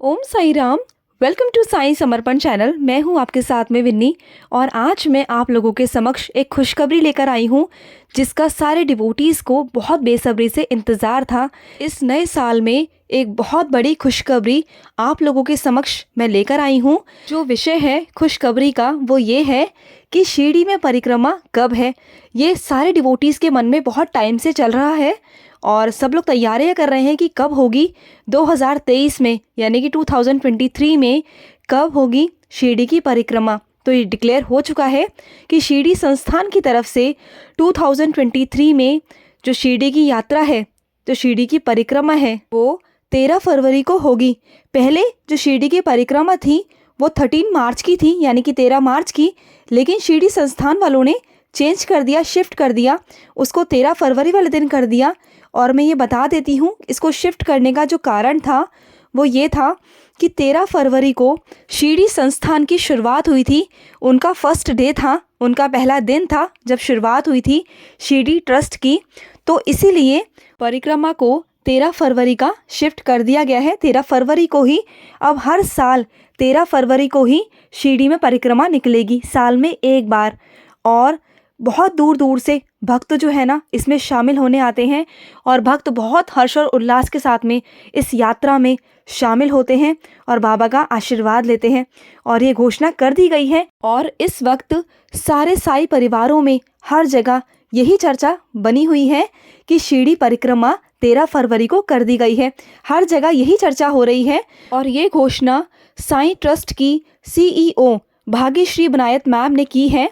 Om Sai Ram. Welcome to Sai Samarpan channel. मैं हूं आपके साथ में विन्नी और आज मैं आप लोगों के समक्ष एक खुशखबरी लेकर आई हूं जिसका सारे डिवोटीज़ को बहुत बेसब्री से इंतज़ार था। इस नए साल में एक बहुत बड़ी खुशखबरी आप लोगों के समक्ष मैं लेकर आई हूं। जो विषय है खुशखबरी का वो ये है कि शिरडी में परिक्रमा कब है। ये सारे डिवोटीज़ के मन में बहुत टाइम से चल रहा है और सब लोग तैयारियां कर रहे हैं कि कब होगी 2023 में, यानी कि 2023 में कब होगी शिरडी की परिक्रमा। तो ये डिक्लेयर हो चुका है कि शिरडी संस्थान की तरफ से 2023 में जो शिरडी की यात्रा है, जो शिरडी की परिक्रमा है, वो 13 फरवरी को होगी। पहले जो शिरडी की परिक्रमा थी वो 13 मार्च की थी, यानी कि 13 मार्च की, लेकिन शिरडी संस्थान वालों ने चेंज कर दिया, शिफ्ट कर दिया, उसको 13 फरवरी वाले दिन कर दिया। और मैं ये बता देती हूँ इसको शिफ्ट करने का जो कारण था वो ये था कि 13 फरवरी को शिरडी संस्थान की शुरुआत हुई थी। उनका फर्स्ट डे था, उनका पहला दिन था जब शुरुआत हुई थी शिरडी ट्रस्ट की। तो इसीलिए परिक्रमा को 13 फरवरी का शिफ्ट कर दिया गया है। 13 फरवरी को ही, अब हर साल 13 फरवरी को ही शिरडी में परिक्रमा निकलेगी, साल में एक बार। और बहुत दूर दूर से भक्त जो है ना इसमें शामिल होने आते हैं और भक्त बहुत हर्ष और उल्लास के साथ में इस यात्रा में शामिल होते हैं और बाबा का आशीर्वाद लेते हैं। और ये घोषणा कर दी गई है और इस वक्त सारे साई परिवारों में हर जगह यही चर्चा बनी हुई है कि शिरडी परिक्रमा 13 फरवरी को कर दी गई है। हर जगह यही चर्चा हो रही है और ये घोषणा साई ट्रस्ट की CEO भाग्यश्री बनायत मैम ने की है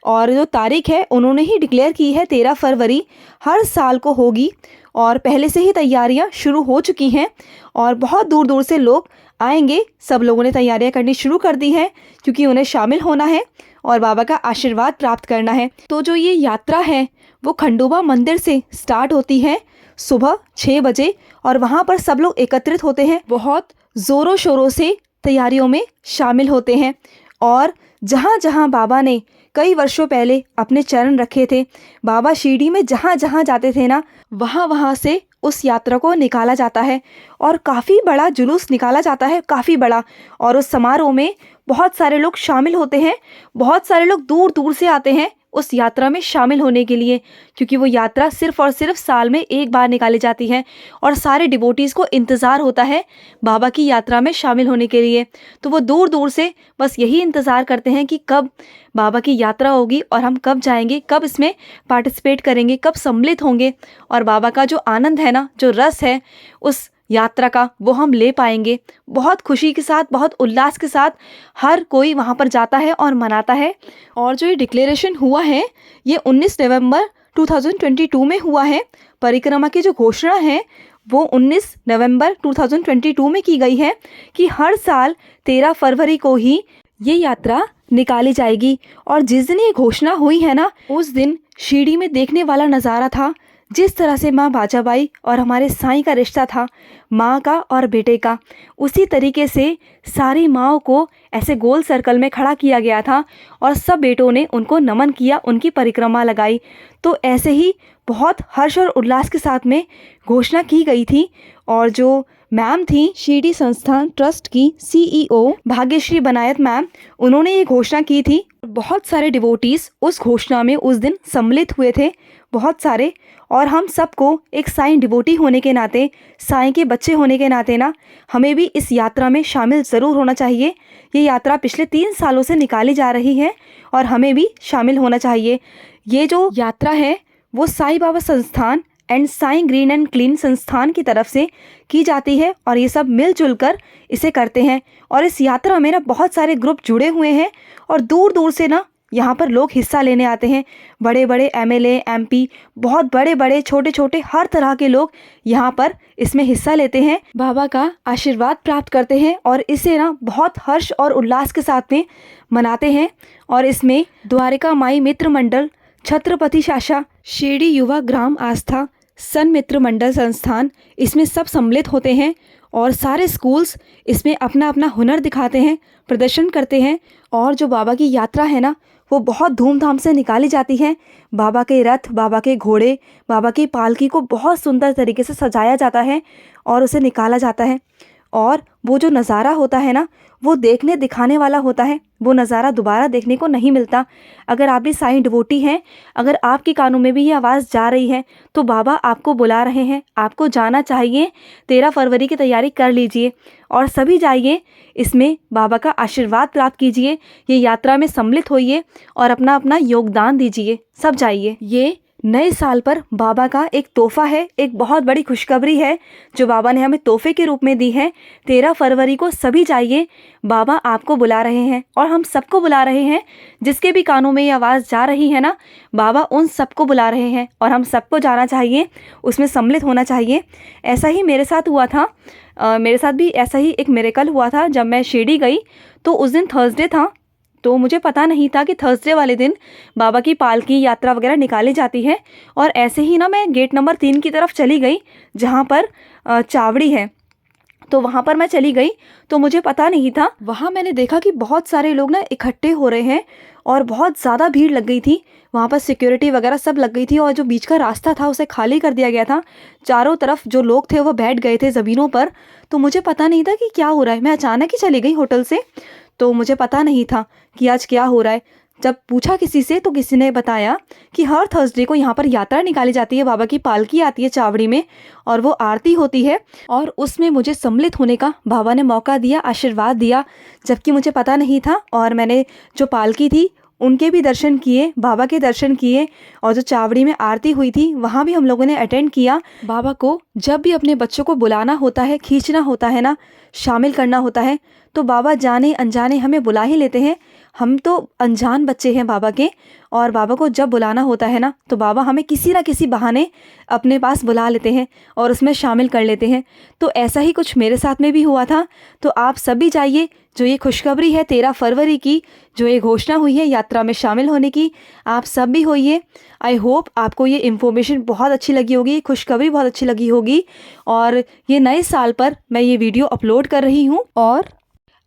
और जो तारीख है उन्होंने ही डिक्लेयर की है, 13 फरवरी हर साल को होगी। और पहले से ही तैयारियां शुरू हो चुकी हैं और बहुत दूर दूर से लोग आएंगे। सब लोगों ने तैयारियां करनी शुरू कर दी है क्योंकि उन्हें शामिल होना है और बाबा का आशीर्वाद प्राप्त करना है। तो जो ये यात्रा है वो खंडोबा मंदिर से स्टार्ट होती है सुबह 6 बजे और वहाँ पर सब लोग एकत्रित होते हैं, बहुत ज़ोरों शोरों से तैयारियों में शामिल होते हैं। और जहाँ जहाँ बाबा ने कई वर्षों पहले अपने चरण रखे थे, बाबा शिरडी में जहाँ जहाँ जाते थे ना, वहाँ वहाँ से उस यात्रा को निकाला जाता है और काफ़ी बड़ा जुलूस निकाला जाता है, काफ़ी बड़ा। और उस समारोह में बहुत सारे लोग शामिल होते हैं, बहुत सारे लोग दूर दूर से आते हैं उस यात्रा में शामिल होने के लिए, क्योंकि वो यात्रा सिर्फ और सिर्फ साल में एक बार निकाली जाती है और सारे डिवोटीज़ को इंतज़ार होता है बाबा की यात्रा में शामिल होने के लिए। तो वो दूर दूर से बस यही इंतज़ार करते हैं कि कब बाबा की यात्रा होगी और हम कब जाएंगे, कब इसमें पार्टिसिपेट करेंगे, कब सम्मिलित होंगे और बाबा का जो आनंद है ना, जो रस है उस यात्रा का, वो हम ले पाएंगे। बहुत खुशी के साथ, बहुत उल्लास के साथ हर कोई वहाँ पर जाता है और मनाता है। और जो ये डिक्लेरेशन हुआ है ये 19 नवंबर 2022 में हुआ है। परिक्रमा की जो घोषणा है वो 19 नवंबर 2022 में की गई है कि हर साल 13 फरवरी को ही ये यात्रा निकाली जाएगी। और जिस दिन ये घोषणा हुई है ना, उस दिन शिरडी में देखने वाला नज़ारा था, जिस तरह से माँ बाजाबाई और हमारे साईं का रिश्ता था, माँ का और बेटे का, उसी तरीके से सारी माँओं को ऐसे गोल सर्कल में खड़ा किया गया था और सब बेटों ने उनको नमन किया, उनकी परिक्रमा लगाई। तो ऐसे ही बहुत हर्ष और उल्लास के साथ में घोषणा की गई थी। और जो मैम थी शिरडी संस्थान ट्रस्ट की CEO भाग्यश्री बनायत मैम, उन्होंने ये घोषणा की थी। बहुत सारे डिवोटीज़ उस घोषणा में उस दिन सम्मिलित हुए थे, बहुत सारे। और हम सबको एक साईं डिवोटी होने के नाते, साईं के बच्चे होने के नाते ना, हमें भी इस यात्रा में शामिल ज़रूर होना चाहिए। ये यात्रा पिछले 3 सालों से निकाली जा रही है और हमें भी शामिल होना चाहिए। ये जो यात्रा है वो Sai Baba Sansthan and Sai green and clean Sansthan की तरफ से की जाती है और ये सब मिलजुल कर इसे करते हैं। और इस यात्रा में ना बहुत सारे ग्रुप जुड़े हुए हैं और दूर दूर से ना यहाँ पर लोग हिस्सा लेने आते हैं। बड़े बड़े MLA MP, बहुत बड़े बड़े छोटे छोटे हर तरह के लोग यहाँ पर इसमें हिस्सा लेते हैं, बाबा का आशीर्वाद प्राप्त करते हैं और इसे ना बहुत हर्ष और उल्लास के साथ में मनाते हैं। और इसमें द्वारिका माई मित्र मंडल, छत्रपति शाशा, शिरडी युवा ग्राम आस्था, सन मित्र मंडल संस्थान, इसमें सब सम्मिलित होते हैं और सारे स्कूल्स इसमें अपना अपना हुनर दिखाते हैं, प्रदर्शन करते हैं। और जो बाबा की यात्रा है ना वो बहुत धूमधाम से निकाली जाती है। बाबा के रथ, बाबा के घोड़े, बाबा की पालकी को बहुत सुंदर तरीके से सजाया जाता है और उसे निकाला जाता है। और वो जो नज़ारा होता है ना, वो देखने दिखाने वाला होता है। वो नज़ारा दोबारा देखने को नहीं मिलता। अगर आप भी साईं डिवोटी हैं, अगर आपके कानों में भी ये आवाज़ जा रही है, तो बाबा आपको बुला रहे हैं, आपको जाना चाहिए। 13 फरवरी की तैयारी कर लीजिए और सभी जाइए, इसमें बाबा का आशीर्वाद प्राप्त कीजिए, ये यात्रा में सम्मिलित होइए और अपना अपना योगदान दीजिए। सब जाइए। ये नए साल पर बाबा का एक तोहफा है, एक बहुत बड़ी खुशखबरी है जो बाबा ने हमें तोहफे के रूप में दी है। 13 फरवरी को सभी जाइए, बाबा आपको बुला रहे हैं और हम सबको बुला रहे हैं। जिसके भी कानों में ये आवाज़ जा रही है ना, बाबा उन सबको बुला रहे हैं और हम सबको जाना चाहिए, उसमें सम्मिलित होना चाहिए। ऐसा ही मेरे साथ हुआ था। मेरे साथ भी ऐसा ही एक मिरेकल हुआ था। जब मैं शिरडी गई तो उस दिन थर्सडे था, तो मुझे पता नहीं था कि थर्सडे वाले दिन बाबा की पालकी यात्रा वगैरह निकाली जाती है। और ऐसे ही ना मैं गेट नंबर 3 की तरफ चली गई, जहाँ पर चावड़ी है, तो वहाँ पर मैं चली गई। तो मुझे पता नहीं था, वहाँ मैंने देखा कि बहुत सारे लोग ना इकट्ठे हो रहे हैं और बहुत ज़्यादा भीड़ लग गई थी। वहाँ पर सिक्योरिटी वगैरह सब लग गई थी और जो बीच का रास्ता था उसे खाली कर दिया गया था। चारों तरफ जो लोग थे वो बैठ गए थे ज़मीनों पर। तो मुझे पता नहीं था कि क्या हो रहा है। मैं अचानक ही चली गई होटल से, तो मुझे पता नहीं था कि आज क्या हो रहा है। जब पूछा किसी से तो किसी ने बताया कि हर थर्सडे को यहाँ पर यात्रा निकाली जाती है, बाबा की पालकी आती है चावड़ी में और वो आरती होती है और उसमें मुझे सम्मिलित होने का बाबा ने मौका दिया, आशीर्वाद दिया, जबकि मुझे पता नहीं था। और मैंने जो पालकी थी उनके भी दर्शन किए, बाबा के दर्शन किए और जो चावड़ी में आरती हुई थी वहाँ भी हम लोगों ने अटेंड किया। बाबा को जब भी अपने बच्चों को बुलाना होता है, खींचना होता है ना, शामिल करना होता है, तो बाबा जाने अनजाने हमें बुला ही लेते हैं। हम तो अनजान बच्चे हैं बाबा के, और बाबा को जब बुलाना होता है ना, तो बाबा हमें किसी ना किसी बहाने अपने पास बुला लेते हैं और उसमें शामिल कर लेते हैं। तो ऐसा ही कुछ मेरे साथ में भी हुआ था। तो आप सभी जाइए, जो ये खुशखबरी है 13 फरवरी की, जो ये घोषणा हुई है यात्रा में शामिल होने की, आप सब भी होइए। आई होप आपको ये इन्फॉर्मेशन बहुत अच्छी लगी होगी, खुशखबरी बहुत अच्छी लगी होगी। और ये नए साल पर मैं ये वीडियो अपलोड कर रही हूँ और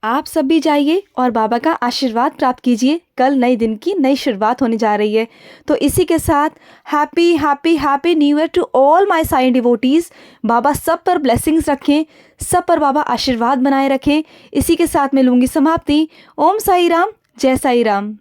आप सब भी जाइए और बाबा का आशीर्वाद प्राप्त कीजिए। कल नए दिन की नई शुरुआत होने जा रही है। तो इसी के साथ happy happy happy new year to all my Sai devotees. बाबा सब पर ब्लेसिंग्स रखें, सब पर बाबा आशीर्वाद बनाए रखें। इसी के साथ मैं लूँगी समाप्ति। ओम साई राम, जय साई राम।